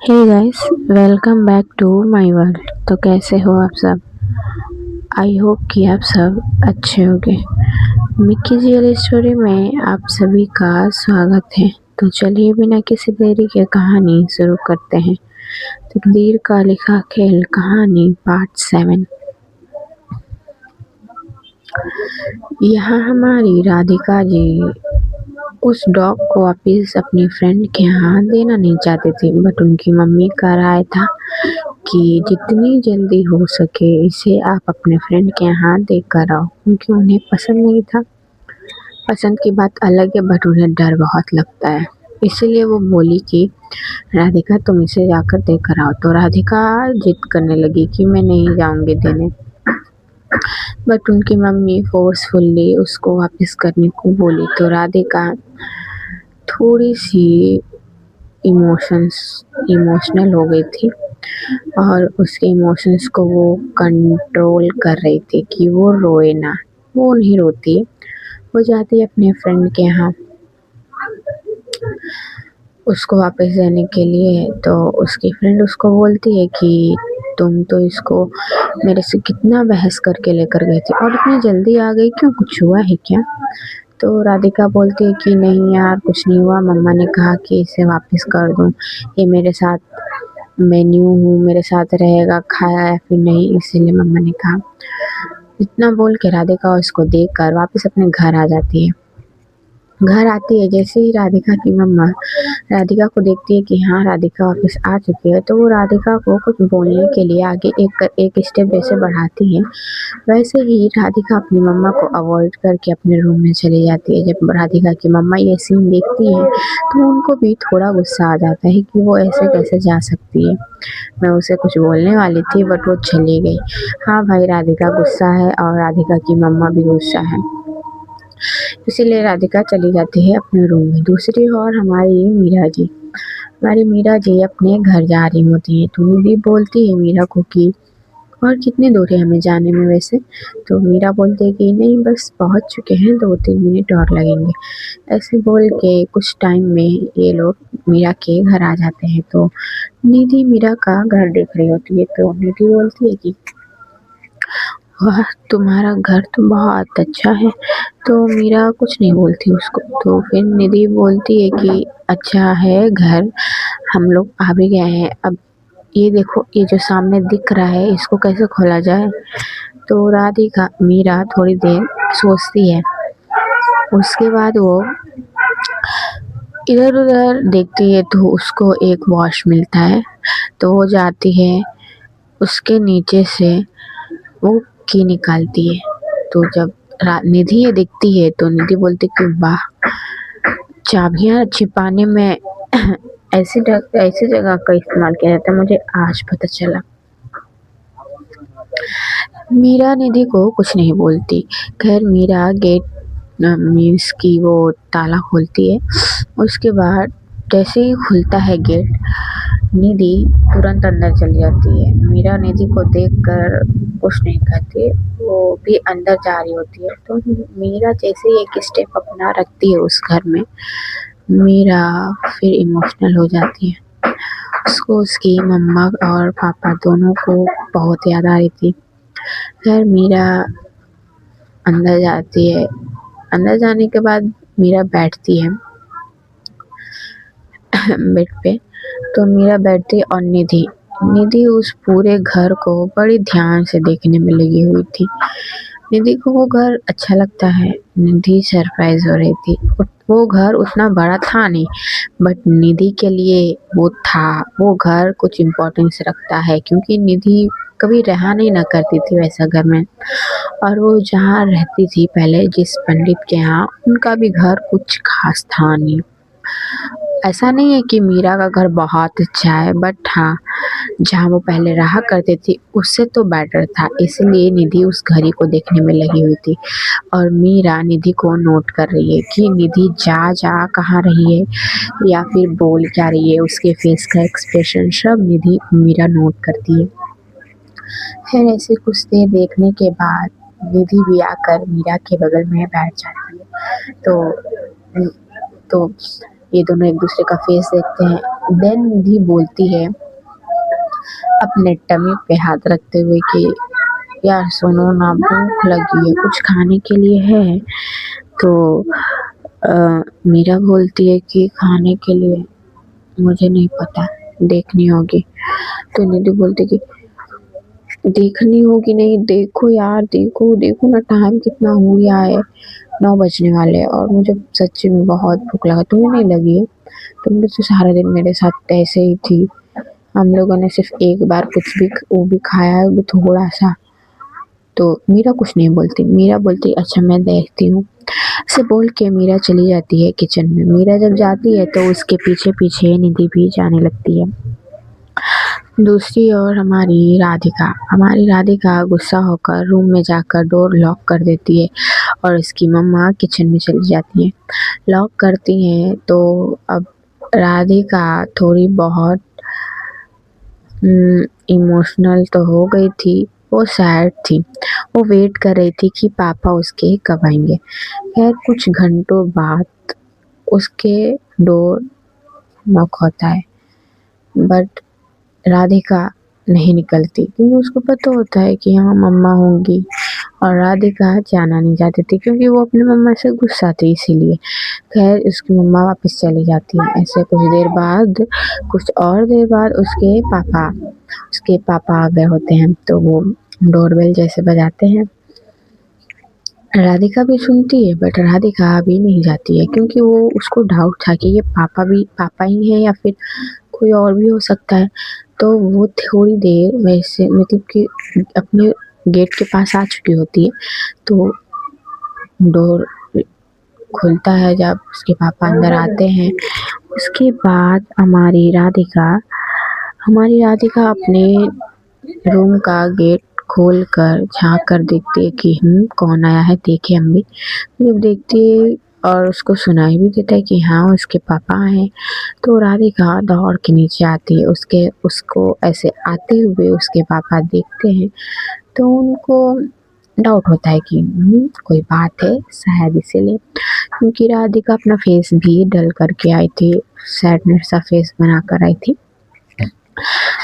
Hey guys, welcome back to my world. तो कैसे हो आप सब? आई होप कि आप सब अच्छे होंगे। मिक्की रियल स्टोरी में आप सभी का स्वागत है। तो चलिए बिना किसी देरी के कहानी शुरू करते हैं। तकदीर का लिखा खेल कहानी पार्ट 7। यहाँ हमारी राधिका जी उस डॉग को वापिस अपनी फ्रेंड के यहाँ देना नहीं चाहते थे, बट उनकी मम्मी का राय था कि जितनी जल्दी हो सके इसे आप अपने फ्रेंड के यहाँ दे कर आओ, क्योंकि उन्हें पसंद नहीं था। पसंद की बात अलग है, बट उन्हें डर बहुत लगता है। इसीलिए वो बोली कि राधिका तुम इसे जाकर दे कर आओ। तो राधिका जिद करने लगी कि मैं नहीं जाऊंगी देने, बट उनकी मम्मी फोर्सफुली उसको वापस करने को बोली। तो राधिका थोड़ी सी इमोशनल हो गई थी और उसके इमोशंस को वो कंट्रोल कर रही थी कि वो रोए ना। वो नहीं रोती है, वो जाती है अपने फ्रेंड के यहाँ उसको वापस देने के लिए। तो उसकी फ्रेंड उसको बोलती है कि तुम तो इसको मेरे से कितना बहस करके लेकर गए थे और इतनी जल्दी आ गई क्यों, कुछ हुआ है क्या? तो राधिका बोलती है कि नहीं यार, कुछ नहीं हुआ। मम्मा ने कहा कि इसे वापस कर दूं, ये मेरे साथ, मैं न्यू हूँ, मेरे साथ रहेगा, खाया या फिर नहीं, इसीलिए मम्मा ने कहा। इतना बोल के राधिका उसको देकर वापस अपने घर आ जाती है। घर आती है, जैसे ही राधिका की मम्मा राधिका को देखती है कि हाँ राधिका वापस आ चुकी है, तो वो राधिका को कुछ बोलने के लिए आगे एक स्टेप जैसे बढ़ाती है। वैसे ही राधिका अपनी मम्मा को अवॉइड करके अपने रूम में चली जाती है। जब राधिका की मम्मा ये सीन देखती है तो उनको भी थोड़ा गुस्सा आ जाता है कि वो ऐसे कैसे जा सकती है। मैं उसे कुछ बोलने वाली थी बट वो चली गई। हाँ भाई, राधिका गुस्सा है और राधिका की मम्मा भी गुस्सा है, इसीलिए राधिका चली जाती है अपने रूम में। दूसरी ओर हमारी मीरा जी अपने घर जा रही होती है। तो निधि बोलती है मीरा को कि और कितनी दूर है हमें जाने में वैसे? तो मीरा बोलती है कि नहीं, बस पहुंच चुके हैं, 2-3 मिनट और लगेंगे। ऐसे बोल के कुछ टाइम में ये लोग मीरा के घर आ जाते हैं। तो निधि मीरा का घर देख रही होती है। तो निधि बोलती है कि वाह, तुम्हारा घर तो बहुत अच्छा है। तो मीरा कुछ नहीं बोलती उसको। तो फिर निधि बोलती है कि अच्छा है घर, हम लोग आ भी गए हैं। अब ये देखो, ये जो सामने दिख रहा है इसको कैसे खोला जाए? तो राधिका मीरा थोड़ी देर सोचती है। उसके बाद वो इधर उधर देखती है तो उसको एक वॉश मिलता है। तो वो जाती है, उसके नीचे से वो की निकालती है। तो जब निधि ये दिखती है तो निधि बोलती कि वाह, चाबियां छिपाने में ऐसी जगह का इस्तेमाल किया जाता है, मुझे आज पता चला। मीरा निधि को कुछ नहीं बोलती। खैर मीरा गेट मीन्स की वो ताला खोलती है। उसके बाद जैसे ही खुलता है गेट, निधि तुरंत अंदर चली जाती है। मीरा निधि को देखकर कुछ नहीं कहती, वो भी अंदर जा रही होती है। तो मीरा जैसे ही एक स्टेप अपना रखती है उस घर में, मीरा फिर इमोशनल हो जाती है। उसको उसकी मम्मा और पापा दोनों को बहुत याद आ रही थी। खैर मीरा अंदर जाती है। अंदर जाने के बाद मीरा बैठती है बेड पे। तो मीरा बैठती है और निधि उस पूरे घर को बड़ी ध्यान से देखने में लगी हुई थी। निधि को वो घर अच्छा लगता है। निधि सरप्राइज हो रही थी। वो घर उतना बड़ा था नहीं, बट निधि के लिए वो था। वो घर कुछ इम्पोर्टेंस रखता है, क्योंकि निधि कभी रहा नहीं ना करती थी वैसा घर में। और वो जहाँ रहती थी पहले, जिस पंडित के यहाँ, उनका भी घर कुछ खास था नहीं। ऐसा नहीं है कि मीरा का घर बहुत अच्छा है, बट हाँ, जहाँ वो पहले रहा करती थी उससे तो बेटर था। इसलिए निधि उस घड़ी को देखने में लगी हुई थी और मीरा निधि को नोट कर रही है कि निधि जा कहाँ रही है या फिर बोल क्या रही है। उसके फेस का एक्सप्रेशन सब निधि मीरा नोट करती है। फिर ऐसे कुछ देर देखने के बाद निधि भी आकर मीरा के बगल में बैठ जाती है। तो ये दोनों एक दूसरे का फेस देखते हैं। देन निधि बोलती है अपने टमी पे हाथ रखते हुए कि यार सुनो ना, भूख लगी है, कुछ खाने के लिए है? तो मीरा बोलती है कि खाने के लिए मुझे नहीं पता, देखनी होगी। तो निधि बोलती कि देखनी होगी नहीं, देखो यार, देखो देखो ना, टाइम कितना हो गया है, 9 बजने वाले हैं और मुझे सच्ची में बहुत भूख लगा। तुम्हें नहीं लगी है? तुम भी तो सारा दिन मेरे साथ ऐसे ही थी। हम लोगों ने सिर्फ एक बार कुछ भी वो भी खाया है, वो भी थोड़ा सा। तो मीरा कुछ नहीं बोलती। मीरा बोलती अच्छा मैं देखती हूँ। ऐसे बोल के मीरा चली जाती है किचन में। मीरा जब जाती है तो उसके पीछे पीछे निधि भी जाने लगती है। दूसरी ओर हमारी राधिका गुस्सा होकर रूम में जाकर डोर लॉक कर देती है और उसकी मम्मा किचन में चली जाती है। लॉक करती हैं तो अब राधिका थोड़ी बहुत इमोशनल तो हो गई थी, वो सैड थी। वो वेट कर रही थी कि पापा उसके कब आएंगे। खैर कुछ घंटों बाद उसके डोर नॉक होता है, बट राधिका नहीं निकलती क्योंकि उसको पता होता है कि हाँ मम्मा होंगी। और राधिका जाना नहीं चाहती थी क्योंकि वो अपने मम्मा से गुस्सा थी इसीलिए। खैर उसकी मम्मा वापस चली जाती है। ऐसे कुछ और देर बाद उसके पापा आ गए होते हैं। तो वो डोरबेल जैसे बजाते हैं। राधिका भी सुनती है बट राधिका अभी नहीं जाती है क्योंकि वो उसको डाउट था कि ये पापा ही है या फिर कोई और भी हो सकता है। तो वो थोड़ी देर वैसे मतलब कि अपने गेट के पास आ चुकी होती है। तो डोर खुलता है जब उसके पापा अंदर आते हैं। उसके बाद हमारी राधिका अपने रूम का गेट खोल कर झाँक कर देखती है कि कौन आया है, देखे हम भी। जब देखती है और उसको सुनाई भी देता है कि हाँ उसके पापा हैं। तो राधिका दौड़ के नीचे आती है। उसको ऐसे आते हुए उसके पापा देखते हैं तो उनको डाउट होता है कि कोई बात है शायद इसीलिए, क्योंकि राधिका अपना फेस भी डल करके आई थी, सैडनेस सा फेस बना कर आई थी।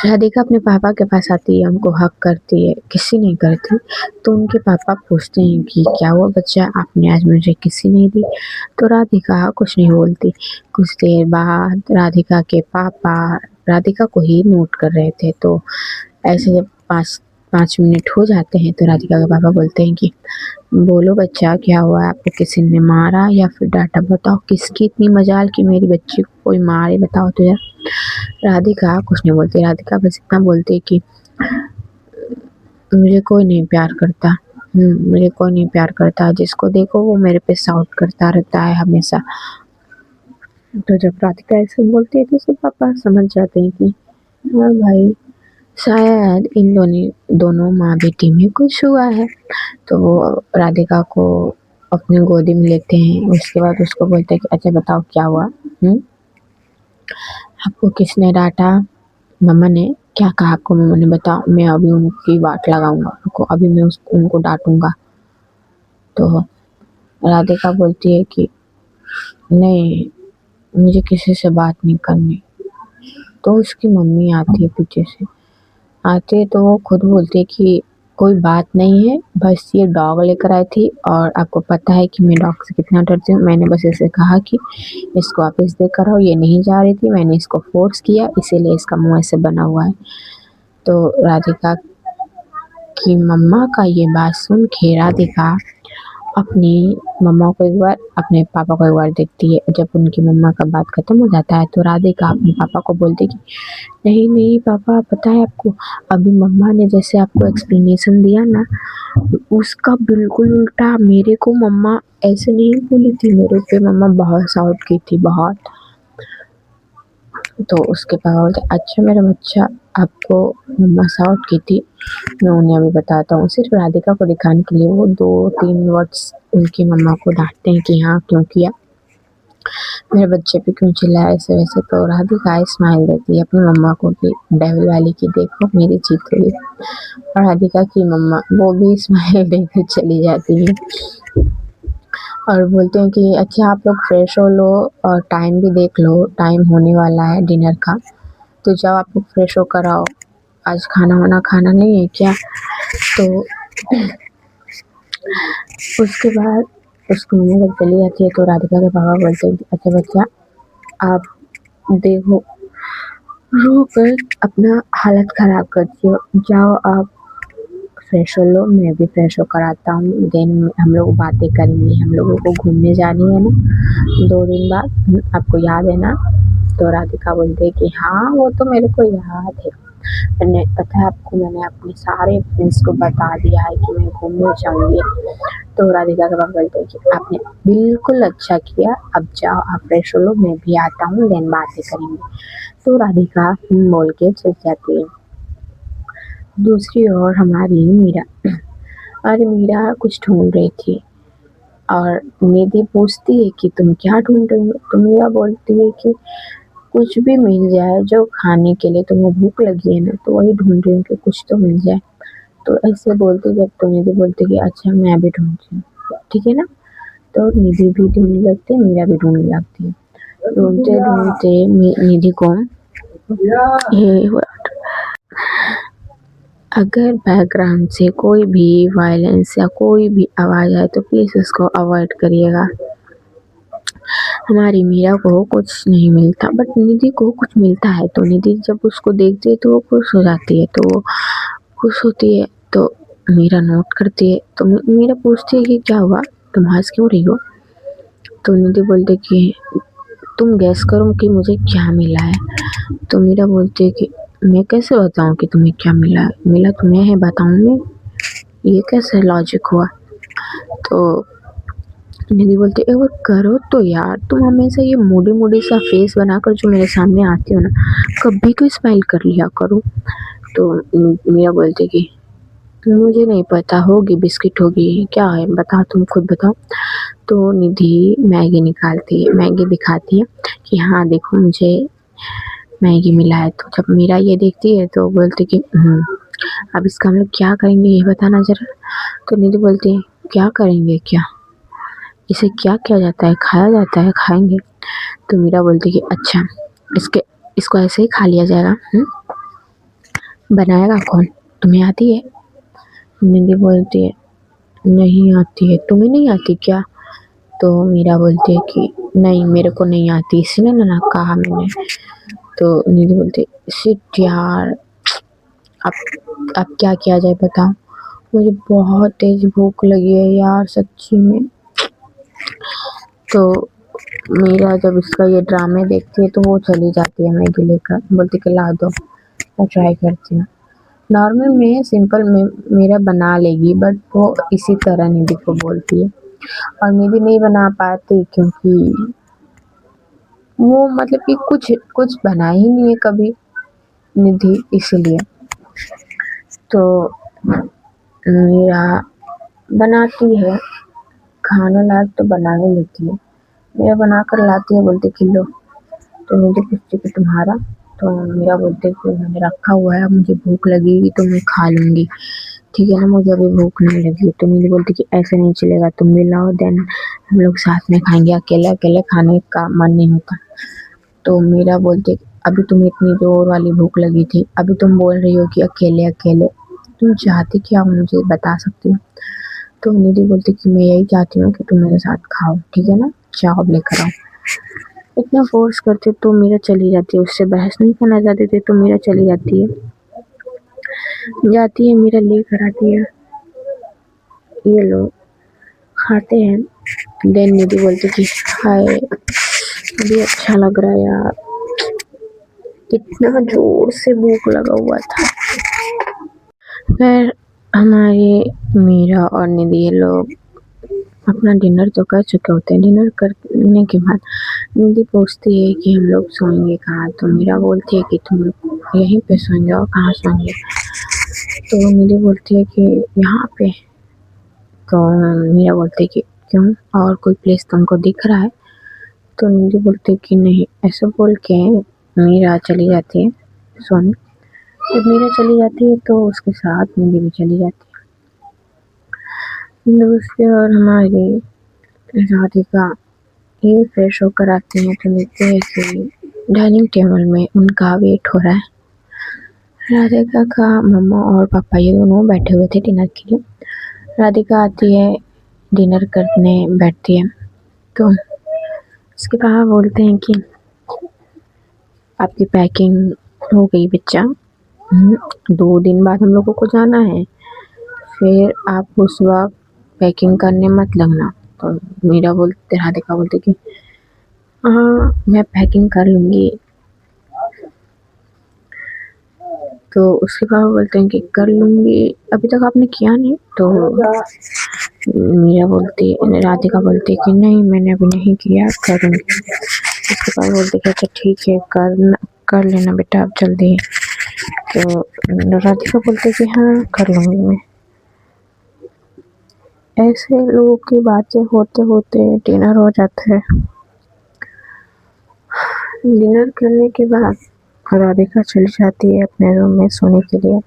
राधिका अपने पापा के पास आती है, उनको हक करती है, किसी नहीं करती। तो उनके पापा पूछते हैं कि क्या हुआ बच्चा, आपने आज मुझे किसी नहीं दी? तो राधिका कुछ नहीं बोलती। कुछ देर बाद राधिका के पापा राधिका को ही नोट कर रहे थे। तो ऐसे जब 5 मिनट हो जाते हैं तो राधिका के पापा बोलते हैं कि बोलो बच्चा क्या हुआ, आपको किसी ने मारा या फिर डांटा? बताओ किसकी इतनी मजाल कि मेरी बच्ची को कोई मारे, बताओ तो यार। राधिका कुछ नहीं बोलती। राधिका बस इतना बोलती है कि मुझे कोई नहीं प्यार करता। मुझे कोई नहीं प्यार करता, जिसको देखो वो मेरे पे शाउट करता रहता है हमेशा। तो जब राधिका ऐसे बोलती है तो उसके पापा समझ जाते हैं कि हाँ भाई शायद इन दोनों माँ बेटी में कुछ हुआ है। तो वो राधिका को अपनी गोदी में लेते हैं। उसके बाद उसको बोलते हैं कि अच्छा बताओ क्या हुआ, आपको किसने डांटा? मम्मा ने। क्या कहा आपको मम्मा ने? बताओ, मैं अभी उनकी वाट लगाऊंगा, रुको अभी मैं उनको डांटूंगा। तो राधिका बोलती है कि नहीं, मुझे किसी से बात नहीं करनी। तो उसकी मम्मी आती है पीछे से। आती है तो वो खुद बोलती है कि कोई बात नहीं है, बस ये डॉग लेकर आई थी और आपको पता है कि मैं डॉग से कितना डरती हूँ। मैंने बस इसे कहा कि इसको वापस देकर आओ, ये नहीं जा रही थी, मैंने इसको फोर्स किया इसीलिए इसका मुंह ऐसे बना हुआ है। तो राधिका की मम्मा का ये बात सुन के राधिका अपनी मम्मा को एक बार, अपने पापा को एक बार देखती है। जब उनकी मम्मा का बात खत्म हो जाता है तो राधिका अपने पापा को बोलती है कि नहीं नहीं पापा, पता है आपको, अभी मम्मा ने जैसे आपको एक्सप्लेनेशन दिया ना, उसका बिल्कुल उल्टा मेरे को मम्मा ऐसे नहीं बोली थी, मेरे पे मम्मा बहुत शाउट की थी, बहुत। तो उसके पापा बोलते अच्छा मेरा बच्चा, आपको मम्मा शाउट की थी, मैं उन्हें अभी बताता हूँ। सिर्फ राधिका को दिखाने के लिए वो 2-3 वर्ड्स उनकी मम्मा को डांटते हैं कि हाँ क्यों किया, मेरे बच्चे पे क्यों चिल्लाया ऐसे वैसे। तो राधिका स्माइल देती है अपनी मम्मा को कि डेविल वाली की देखो मेरी जीत हुई। और राधिका की मम्मा वो भी स्माइल देकर चली जाती है। और बोलते हैं कि अच्छा आप लोग फ्रेश हो लो और टाइम भी देख लो, टाइम होने वाला है डिनर का, तो जाओ आप लोग फ्रेश होकर आओ, आज खाना वाना खाना नहीं है क्या? तो उसके बाद उसकी मम्मी जब चली जाती है तो राधिका के पापा बोलते हैं कि अच्छा बच्चा, आप देखो रो कर अपना हालत खराब करती हो, जाओ आप फ्रेश हो लो, मैं भी फ्रेश होकर आता हूँ, देन हम लोग बातें करेंगे, हम लोगों को घूमने जानी है ना 2 दिन बाद, आपको याद है ना? तो राधिका बोलती है कि हाँ वो तो मेरे को याद है, मैंने पता है आपको, मैंने अपने सारे फ्रेंड्स को बता दिया है कि मैं घूमने जाऊँगी। तो राधिका के पापा बोलते हैं कि आपने बिल्कुल अच्छा किया, अब जाओ आप फ्रेश हो लो, मैं भी आता हूँ, देन बातें करेंगे। तो राधिका बोल के चल जाती है। दूसरी ओर हमारी मीरा, अरे मीरा कुछ ढूंढ रही थी और निधि पूछती है कि तुम क्या ढूंढ रही हो? तो मीरा बोलती है कि कुछ भी मिल जाए जो खाने के लिए, तुम्हें भूख लगी है ना, तो वही ढूंढ रही हूँ कि कुछ तो मिल जाए। तो ऐसे बोलते जब तो निधि बोलती कि अच्छा मैं भी ढूंढती हूँ, ठीक है ना? तो निधि भी ढूंढने लगती है, मीरा भी ढूंढने लगती है। ढूंढते ढूंढते निधि को ये अगर बैकग्राउंड से कोई भी वायलेंस या कोई भी आवाज़ आए तो प्लीज़ उसको अवॉइड करिएगा। हमारी मीरा को कुछ नहीं मिलता बट निधि को कुछ मिलता है, तो निधि जब उसको देखती है तो वो खुश हो जाती है, तो वो खुश होती है तो मीरा नोट करती है, तो मीरा पूछती है कि क्या हुआ, तुम हंस क्यों रही हो? तो निधि बोलती है कि तुम गैस करो कि मुझे क्या मिला है। तो मीरा बोलती है कि मैं कैसे बताऊँ कि तुम्हें क्या मिला है, मिला तुम्हें है बताऊँ मैं, ये कैसे लॉजिक हुआ? तो निधि बोलती है एक बार करो तो यार, तुम हमेशा ये मूडी मूडी सा फेस बनाकर जो मेरे सामने आती हो ना, कभी तो स्माइल कर लिया करो। तो मीरा बोलती है कि मुझे नहीं पता, होगी बिस्किट होगी, क्या है बताओ, तुम खुद बताओ। तो निधि मैगी निकालती है, मैगी दिखाती है कि हाँ देखो मुझे मैगी मिला है। तो जब मीरा ये देखती है तो बोलती कि अब इसका हम लोग क्या करेंगे ये बताना ज़रा। तो निधि बोलती है क्या करेंगे क्या, इसे क्या किया जाता है, खाया जाता है, खाएंगे? तो मीरा बोलती कि अच्छा इसके इसको ऐसे ही खा लिया जाएगा? बनाएगा कौन, तुम्हें आती है? निधि बोलती है नहीं आती है, तुम्हें नहीं आती क्या? तो मीरा बोलती है कि नहीं मेरे को नहीं आती, इसलिए ना कहा मैंने। तो निधि बोलती है शिट यार, अब क्या किया जाए बताओ, मुझे बहुत तेज भूख लगी है यार सच्ची में। तो मीरा जब इसका ये ड्रामे देखती है तो वो चली जाती है मैगी लेकर, बोलती कि ला दो मैं ट्राई करती हूँ। नॉर्मल में सिंपल में मीरा बना लेगी बट वो इसी तरह निधि को बोलती है, और निधि नहीं बना पाती क्योंकि वो मतलब कि कुछ कुछ बना ही नहीं है कभी निधि, इसलिए। तो मीरा बनाती है, खाने लायक तो बना ही लेती है, मीरा बनाकर लाती है, बोलती कि लो। तो मुझे पूछती कि तुम्हारा? तो मीरा बोलती है कि मैंने रखा हुआ है, मुझे भूख लगेगी तो मैं खा लूँगी, ठीक है ना, मुझे अभी भूख नहीं लगी। तो निधि बोलती कि ऐसे नहीं चलेगा, तुम भी लाओ देन हम लोग साथ में खाएंगे, अकेले अकेले खाने का मन नहीं होता। तो मीरा बोलती अभी तुम्हें इतनी जोर वाली भूख लगी थी, अभी तुम बोल रही हो कि अकेले अकेले, तुम चाहती क्या हो मुझे बता सकती हो? तो निधि बोलती कि मैं यही चाहती हूँ कि तुम मेरे साथ खाओ, ठीक है ना, जाओ अब लेकर आओ। इतना फोर्स करते तो मीरा चली जाती है, उससे बहस नहीं करना चाहते थे तो मीरा चली जाती है, जाती है मीरा लेकर आती है, ये लोग खाते हैं। देन निधि बोलती कि हाय अभी अच्छा लग रहा है यार, इतना जोर से भूख लगा हुआ था। फिर हमारी मीरा और निधि ये लोग अपना डिनर तो कर चुके होते हैं, डिनर करने के बाद निधि पूछती है कि हम लोग सोएंगे कहाँ? तो मीरा बोलती है कि तुम यहीं पे सोएंगे, और कहाँ सोएंगे? तो निधि बोलती है कि यहाँ पे। तो मीरा बोलती है कि क्यों, और कोई प्लेस तुमको दिख रहा है? तो निधि बोलती है कि नहीं, ऐसा बोल के मीरा चली जाती है सोने। जब मीरा चली जाती है तो उसके साथ निधि भी चली जाती है। दूसरी ओर हमारी राधिका ये फ्रेश होकर आती हैं तो देखते हैं कि डाइनिंग टेबल में उनका वेट हो रहा है। राधिका का मम्मा और पापा ये दोनों बैठे हुए थे डिनर के लिए। राधिका आती है, डिनर करने बैठती है तो उसके पापा बोलते हैं कि आपकी पैकिंग हो गई बच्चा, 2 दिन बाद हम लोगों को जाना है, फिर आप उस वक्त पैकिंग करने मत लगना। तो राधिका बोलती कि हाँ मैं पैकिंग कर लूँगी। तो उसके पापा बोलते हैं कि कर लूँगी, अभी तक आपने किया नहीं। तो राधिका बोलती है कि नहीं मैंने अभी नहीं किया, करूँगी। उसके पापा बोलते कि अच्छा ठीक है कर लेना बेटा आप जल्दी। तो राधिका बोलते कि हाँ कर लूँगी मैं। ऐसे लोगों की बातें होते होते डिनर हो जाता है। डिनर करने के बाद राधिका चली जाती है अपने रूम में सोने के लिए।